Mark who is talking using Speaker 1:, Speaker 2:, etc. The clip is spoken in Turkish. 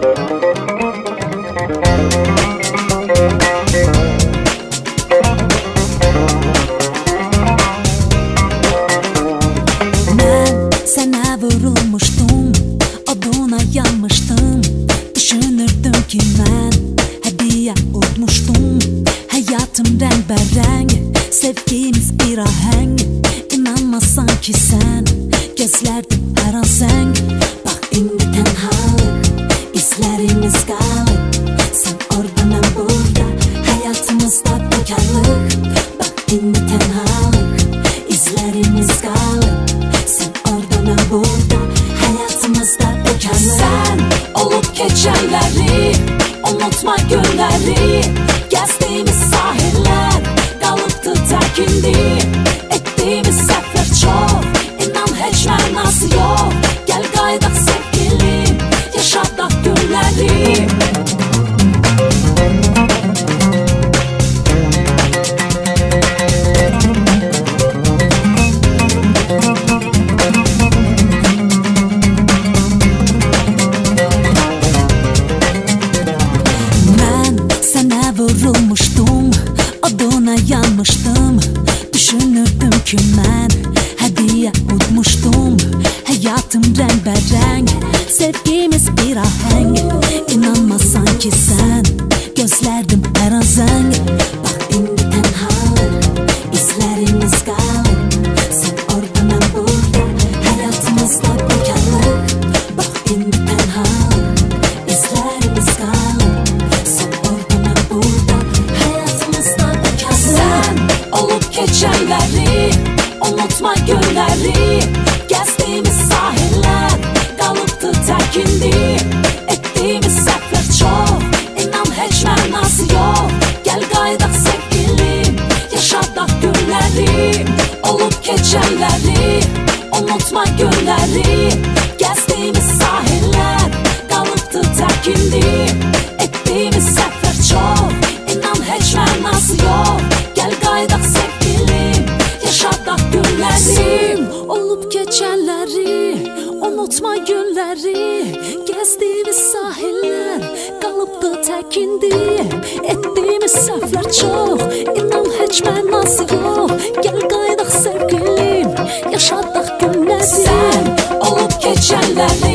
Speaker 1: Ben sana vurulmuştum, oduna yanmıştım. Düşünürdüm ki ben hediye unutmuştum. Hayatım rengarenk, sevgimiz bir ahenk. İnanmazsan ki sen, gözlerde her an sen. Bak indi tenhalık, izlerimiz kalır. Sen orada ben burada, hayatımızda bekarlık. Bak indi tenhalık, izlerimiz kalır. Sen orada ben burada, hayatımızda bekarlık. Sen olup geçenleri, unutma günleri. Gezdiğimiz sahiller, kalıptı terkindi. Ettiğimiz sefer çok, inan hiç mənası yok. Gel qayıdaq sevgilim, yaşadaq günləri. Vurulmuştum, oduna yanmıştım. Düşünürdüm ki ben hediye unutmuştum. Hayatım rengarenk, sevgimiz bir ahenk. İnanmazsan ki sen, gözlerdim her an zenk. Bak indi tenhalık, izlerimiz kalır. Sen orada ben burada, hayatımızda bekarlık. Bak indi tenhalık, izlerimiz kalır. Geçenleri, unutma günleri. Gezdiğimiz sahiller, kalıptı terkindi. Ettiğimiz sefer çok, inan hiç mənası yok. Gel qayıdaq sevgilim, yaşadaq günləri. Olup geçenleri, unutma günləri. Gezdiğimiz sahiller, kalıptı terkindi. Ettiğimiz sefer çok, inan hiç mənası yok. Gel qayıdaq sevgilim, yaşadaq günləri. Olup geçenleri, unutma günləri. Gezdiğimiz sahiller, kalıptı terkindi. Ettiğimiz səhvlər çox, inan heç mənası yok. Gel qayıdaq sevgilim, yaşadaq günləri. Sen olup geçenleri,